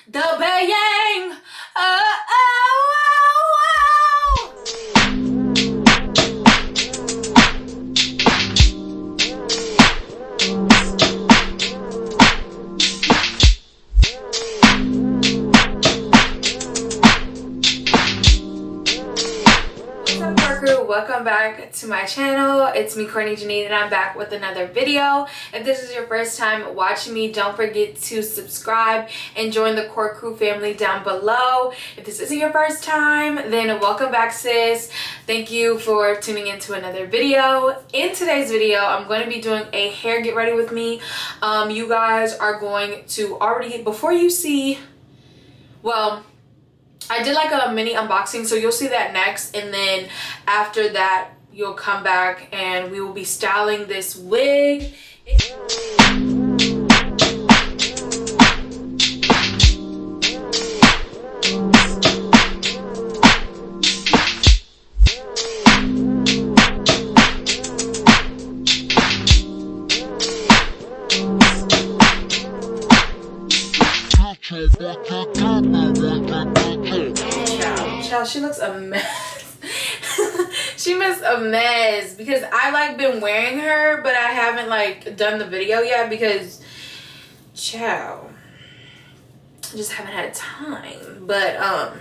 The bayang. Oh, oh, oh, What's up, Parker? Welcome back to my channel. It's me, Courtney Janine, and I'm back with another video. If this is your first time watching me, don't forget to subscribe and join the core crew family down below. If this isn't your first time, then welcome back, sis. Thank you for tuning into another video. In today's video, I'm going to be doing a hair get ready with me. You guys are going to already, before you see, well, I did like a mini unboxing, so you'll see that next, and then after that you'll come back and we will be styling this wig. Child, she looks a mess. She looks a mess because I like been wearing her, but I haven't like done the video yet because, child, I just haven't had time. But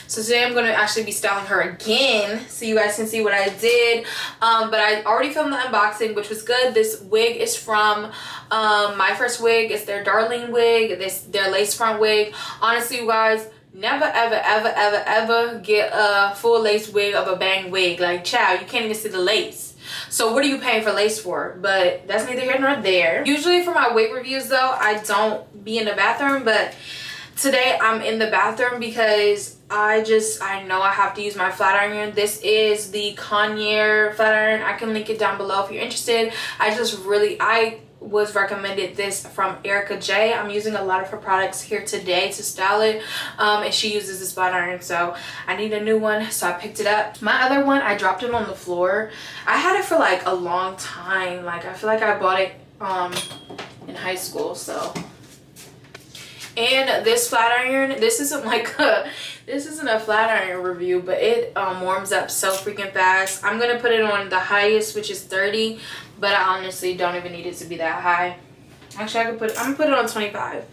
so today I'm going to actually be styling her again so you guys can see what I did. But I already filmed the unboxing, which was good. This wig is from Myfirstwig. It's their Darlene wig. Their lace front wig. Honestly, you guys, never ever get a full lace wig of a bang wig. Like, child, you can't even see the lace. So what are you paying for lace for? But that's neither here nor there. Usually for my wig reviews though, I don't be in the bathroom, but today I'm in the bathroom because I know I have to use my flat iron. This is the Conair flat iron. I can link it down below if you're interested. I was recommended this from Erica J. I'm using a lot of her products here today to style it, and she uses this flat iron, so I need a new one, so I picked it up. My other one, I dropped it on the floor. I had it for like a long time. Like, I feel like I bought it in high school. So, and this flat iron, this isn't a flat iron review, but it warms up so freaking fast. I'm gonna put it on the highest, which is 30, but I honestly don't even need it to be that high. Actually, I'm gonna put it on 25.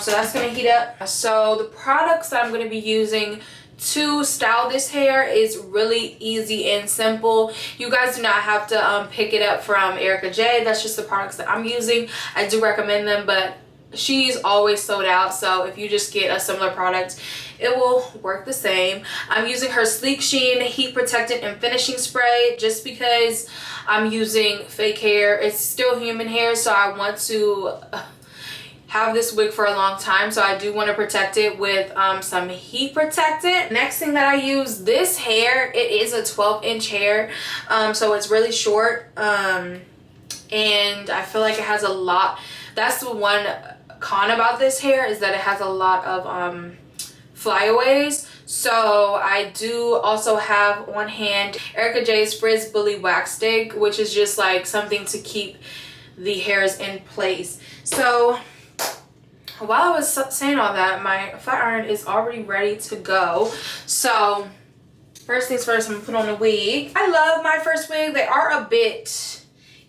So that's gonna heat up. So the products that I'm gonna be using to style this hair is really easy and simple. You guys do not have to pick it up from Erica J. That's just the products that I'm using. I do recommend them, but she's always sold out, so if you just get a similar product, it will work the same. I'm using her Sleek Sheen Heat Protectant and Finishing Spray just because I'm using fake hair. It's still human hair, so I want to have this wig for a long time, so I do want to protect it with some heat protectant. Next thing that I use, this hair, it is a 12-inch hair, so it's really short, and I feel like it has a lot. That's the one con about this hair, is that it has a lot of flyaways. So I do also have on hand Erica J's Frizz Bully Wax Stick, which is just like something to keep the hairs in place. So while I was saying all that, my flat iron is already ready to go. So first things first, I'm gonna put on the wig. I love Myfirstwig. They are a bit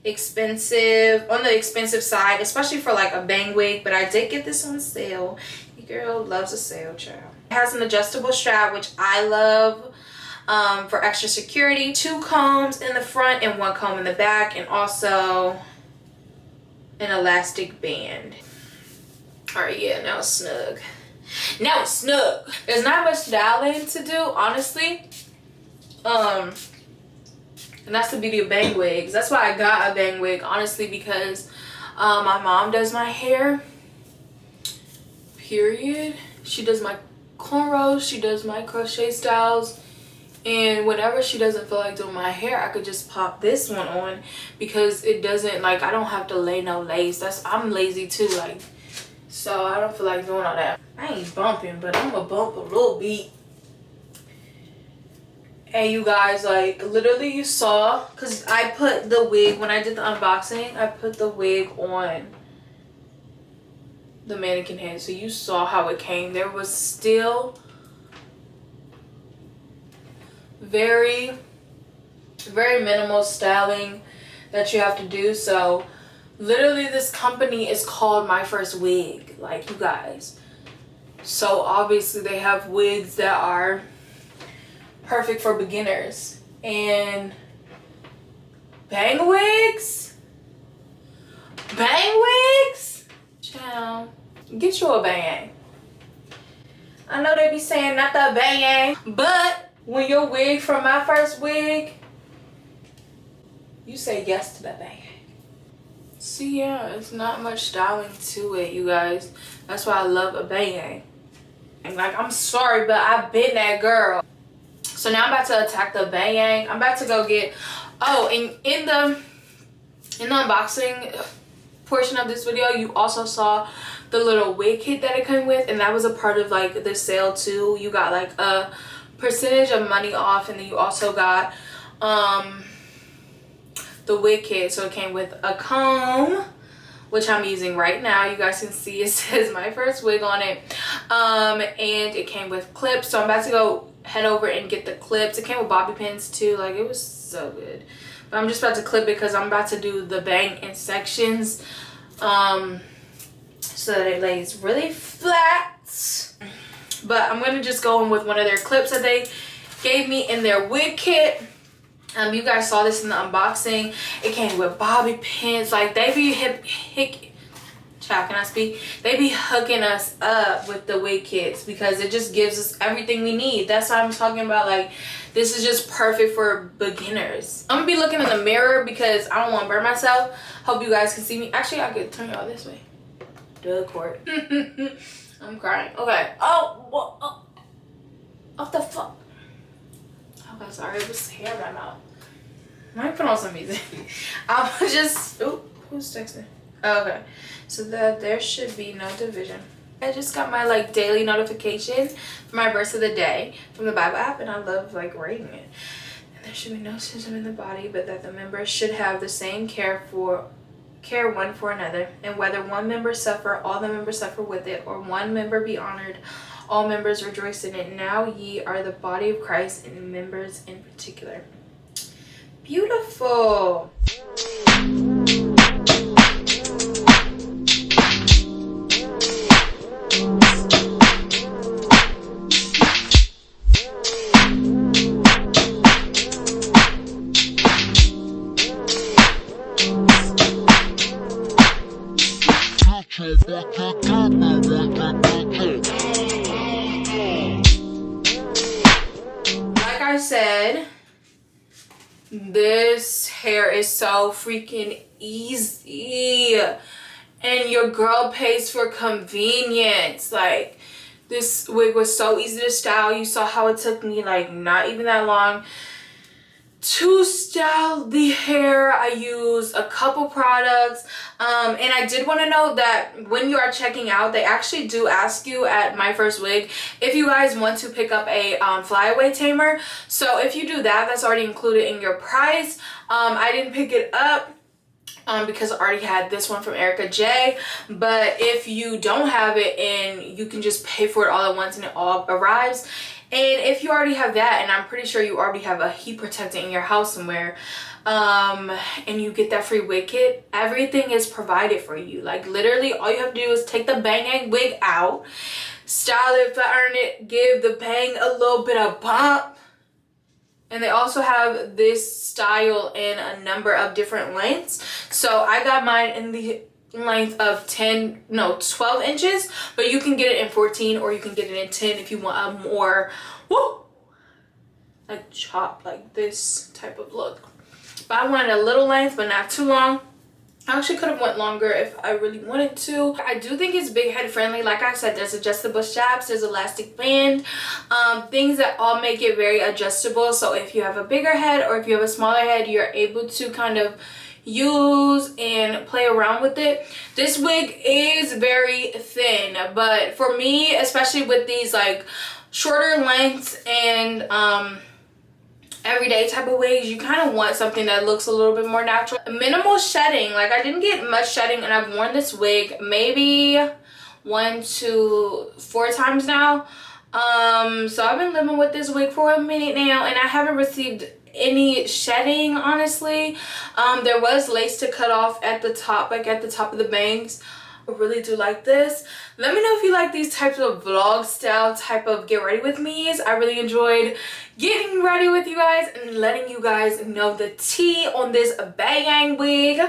expensive, on the expensive side, especially for like a bang wig, but I did get this on sale. Your girl loves a sale, child. It has an adjustable strap, which I love, for extra security. 2 combs in the front and 1 comb in the back, and also an elastic band. All right, yeah, now it's snug. Now it's snug. There's not much styling to do, honestly. And that's the beauty of bang wigs. That's why I got a bang wig, honestly, because my mom does my hair, period. She does my cornrows, she does my crochet styles, and whenever she doesn't feel like doing my hair, I could just pop this one on because it doesn't, like, I don't have to lay no lace. I'm lazy too, like, so I don't feel like doing all that. I ain't bumping, but I'm gonna bump a little bit. And you guys, like, literally you saw, because I put the wig, when I did the unboxing, I put the wig on the mannequin head, so you saw how it came. There was still very minimal styling that you have to do. So literally this company is called Myfirstwig, like, you guys. So obviously they have wigs that are perfect for beginners. And bang wigs, child, get you a bang. I know they be saying not the bang, but when your wig from Myfirstwig, you say yes to that bang. See, yeah, it's not much styling to it, you guys. That's why I love a bang. And like, I'm sorry, but I've been that girl. So now I'm about to attack the bayang. I'm about to go get, oh, and in the unboxing portion of this video, you also saw the little wig kit that it came with, and that was a part of like the sale too. You got like a percentage of money off, and then you also got the wig kit. So it came with a comb, which I'm using right now. You guys can see it says Myfirstwig on it. And it came with clips. So I'm about to go head over and get the clips. It came with bobby pins too. Like, it was so good. But I'm just about to clip it because I'm about to do the bang in sections. So that it lays really flat. But I'm gonna just go in with one of their clips that they gave me in their wig kit. You guys saw this in the unboxing. It came with bobby pins. Like, they be they be hooking us up with the wig kits because it just gives us everything we need. That's why I'm talking about, like, this is just perfect for beginners. I'm gonna be looking in the mirror because I don't want to burn myself. Hope you guys can see me. Actually, I could turn y'all this way. Duh, court. I'm crying. Okay. Oh, what the fuck? Okay, sorry, it was hair in my mouth. I might put on some music. I'm just, oh, who's texting? Oh, okay, so there should be no division. I just got my like daily notification for my verse of the day from the Bible app, and I love like reading it. And there should be no symptom in the body, but that the members should have the same care one for another, and whether one member suffer, all the members suffer with it, or one member be honored, all members rejoice in it. Now ye are the body of Christ, and members in particular. Beautiful. Like I said, this hair is so freaking easy, and your girl pays for convenience. Like, this wig was so easy to style. You saw how it took me like not even that long to style the hair. I used a couple products, and I did want to know that when you are checking out, they actually do ask you at Myfirstwig if you guys want to pick up a flyaway tamer. So if you do that, that's already included in your price. I didn't pick it up because I already had this one from Erica J. But if you don't have it, and you can just pay for it all at once and it all arrives. And if you already have that, and I'm pretty sure you already have a heat protectant in your house somewhere, and you get that free wig kit, everything is provided for you. Like, literally all you have to do is take the bang wig out, style it, flatten it, give the bang a little bit of bump. And they also have this style in a number of different lengths. So I got mine in the length of 12 inches, but you can get it in 14, or you can get it in 10 if you want a more like chop, like this type of look. But I wanted a little length but not too long. I actually could have went longer if I really wanted to. I do think it's big head friendly. Like I said, there's adjustable straps, there's elastic band, things that all make it very adjustable. So if you have a bigger head or if you have a smaller head, you're able to kind of use and play around with it. This wig is very thin, but for me, especially with these like shorter lengths and everyday type of wigs, you kind of want something that looks a little bit more natural. Minimal shedding. Like, I didn't get much shedding, and I've worn this wig maybe 1 to 4 times now. So I've been living with this wig for a minute now, and I haven't received any shedding, honestly. There was lace to cut off at the top, like at the top of the bangs. I really do like this. Let me know if you like these types of vlog style type of get ready with me's. I really enjoyed getting ready with you guys and letting you guys know the tea on this bayang wig.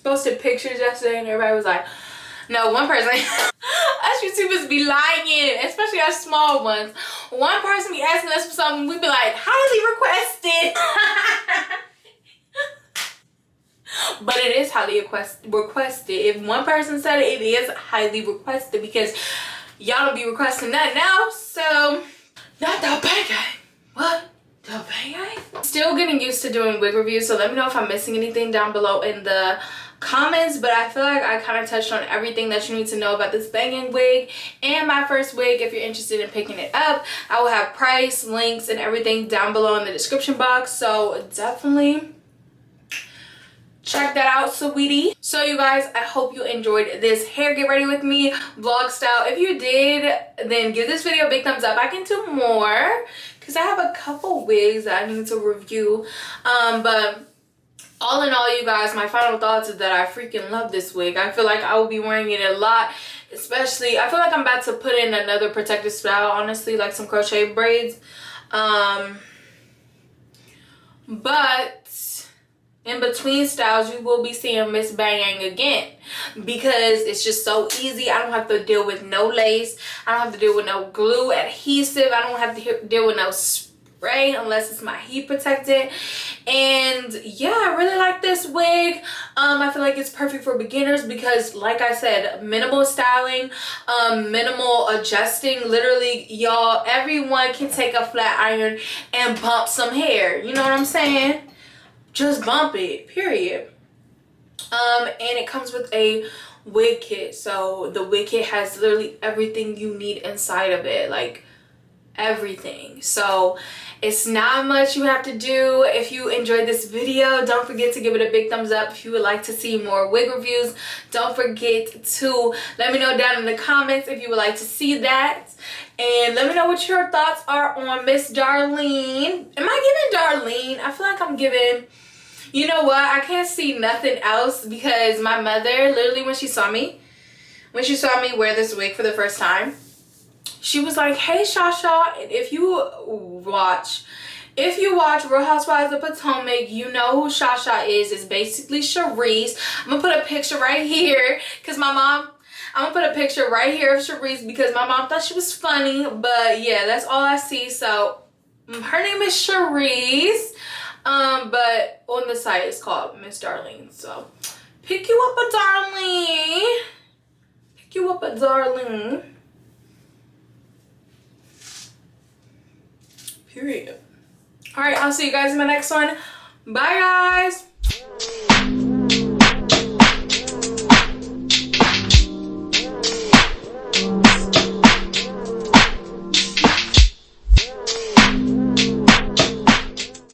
Posted pictures yesterday and everybody was like, no, one person us YouTubers be lying, especially our small ones. One person be asking us for something, we be like, highly requested. But it is highly requested. If one person said it, it is highly requested, because y'all don't be requesting that now. So, not the bayang. What? The bayang? Still getting used to doing wig reviews, so let me know if I'm missing anything down below in the comments. But I feel like I kind of touched on everything that you need to know about this bayang wig and my first wig. If you're interested in picking it up, I will have price, links, and everything down below in the description box. So definitely check that out, sweetie. So you guys, I hope you enjoyed this hair get ready with me vlog style. If you did, then give this video a big thumbs up. I can do more because I have a couple wigs that I need to review. But all in all, you guys, my final thoughts is that I freaking love this wig. I feel like I will be wearing it a lot, especially I feel like I'm about to put in another protective style, honestly, like some crochet braids. But in between styles, you will be seeing Miss Bayang again, because it's just so easy. I don't have to deal with no lace. I don't have to deal with no glue adhesive. I don't have to deal with no spray unless it's my heat protected. And yeah, I really like this wig. I feel like it's perfect for beginners because, like I said, minimal styling, minimal adjusting. Literally, y'all, everyone can take a flat iron and bump some hair. You know what I'm saying? Just bump it, period. And it comes with a wig kit. So the wig kit has literally everything you need inside of it, like everything. So it's not much you have to do. If you enjoyed this video, don't forget to give it a big thumbs up. If you would like to see more wig reviews, don't forget to let me know down in the comments if you would like to see that. And let me know what your thoughts are on Miss Darlene. Am I giving Darlene? I feel like I'm giving, you know what? I can't see nothing else, because my mother, literally when she saw me wear this wig for the first time, she was like, hey, Shasha. And if you watch Real Housewives of Potomac, you know who Shasha is. It's basically Sharice. I'm gonna put a picture right here because I'm gonna put a picture right here of Sharice because my mom thought she was funny. But yeah, that's all I see. So her name is Sharice. But on the site it's called Miss Darlene. So pick you up a Darlene. Pick you up a Darlene. Period. All right, I'll see you guys in my next one. Bye, guys.